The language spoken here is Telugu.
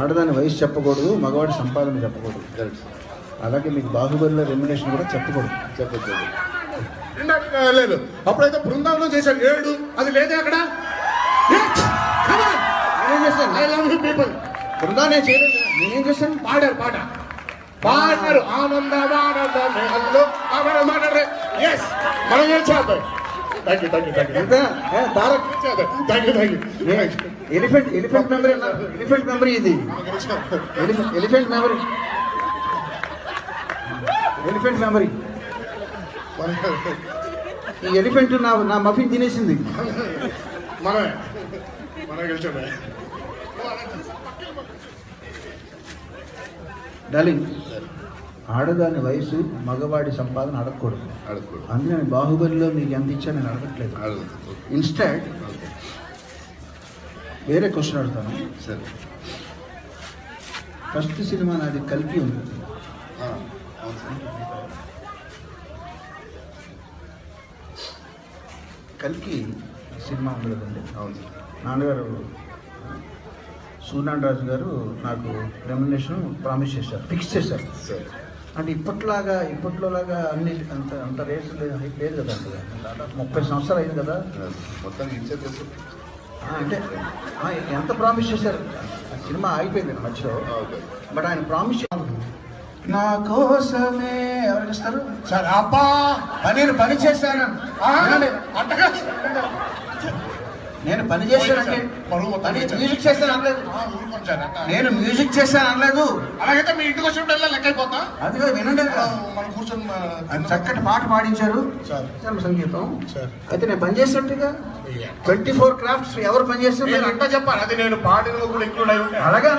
ఆడదాని వయసు చెప్పకూడదు, మగవాడి సంపాదన చెప్పకూడదు. అలాగే మీకు బాహుబలిలో రెమ్యునేషన్ కూడా చెప్పకూడదు. లేదు అప్పుడైతే బృందావనం చేశాడు 7, అది లేదే అక్కడ. నేనేం చేశాను? I love you people. Brindavanam చేయలేదు, నేనేం చేశాను? పాడారు ఆనంద మాట్లాడరే. ఎస్ మనం చేద్దాం. Thank you. ఎంత తారక్ ఎలిఫెంట్ మెమరీ అన్నారు. ఎలిఫెంట్ మెమరీ ఇది. Elephant memory. ఈ ఎలిఫెంట్ నా మఫిన్ తినేసింది. మనమే గెలిచామే. డార్లింగ్, ఆడదాని వయసు మగవాడి సంపాదన అడగకూడదు. అందుకని బాహుబలిలో మీకు ఎంత ఇచ్చా నేను అడగట్లేదు. ఇన్స్టాంట్ వేరే క్వశ్చన్ అడుగుతాను. సరే. ఫస్ట్ సినిమా నాది కల్కి ఉంది. కల్కి సినిమా ఉంది కదండి. అవును. నాన్నగారు సూర్యనారాయణ రాజు గారు నాకు రెమ్యునేషన్ ప్రామిస్ చేశారు, ఫిక్స్ చేశారు. అంటే ఇప్పట్లోలాగా అన్ని అంత రేట్లు లేదు కదా అండి. దాదాపు 30 సంవత్సరాలు అయింది కదా. మొత్తం అంటే ఎంత ప్రామిస్ చేశారు? సినిమా అయిపోయింది మధ్యలో, బట్ ఆయన ప్రామిస్ నా కోసమే ఎవరికి ఇస్తారు సార్? అబ్బా నేను పని చేశాను. నేను పని చేశానంటే మ్యూజిక్ చేశాను అనలేదు. నేను మ్యూజిక్ చేశాను అనలేదు. అలాగైతే మీ ఇంటికి వచ్చినప్పుడు లెక్క అయిపోతా. అదిగా వినండి, మనం కూర్చొని చక్కటి పాట పాడించారు సంగీతం. అయితే నేను పని చేసినట్టుగా 24 క్రాఫ్ట్స్ ఎవరు పని చేస్తారు అంతా చెప్పాలి. అది నేను పాడిన కూడా ఇంక్లూడ్ అయి ఉంటాయి. అలాగే